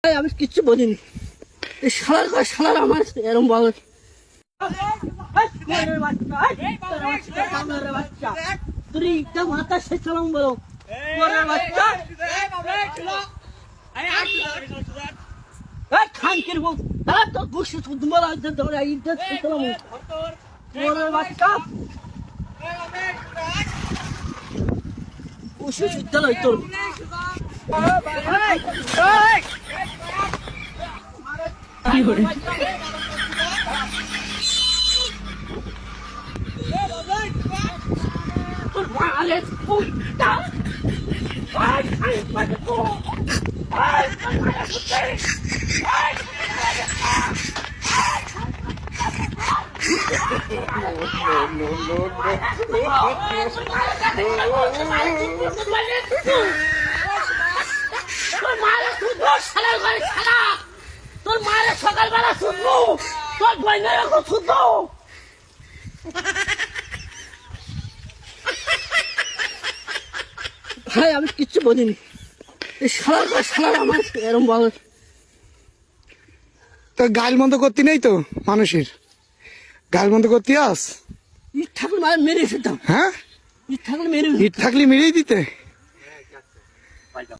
আমি কিচ্ছু বলিনি। এই শালার আমার এরকম বলে মাথা সে চালাম বলো খান কিরকম তো বসে বাচ্চা বসে বিদ্যালয় তোর কি করে তোর মালে পুত্তা তোর মায়ের সকালবেলা শুনবো তোর বইনের এখন শুনবো ভাই আমি কিচ্ছু বলিনি। এই শালার আমার এরকম বলে তো গাল বন্ধ করতে নেই তো মানুষের গাল বন্ধ করতে আস ইট থাকলে মেরে ফেলতাম। হ্যাঁ ইট থাকলে মেরে ইট থাকলে মেরেই দিতে।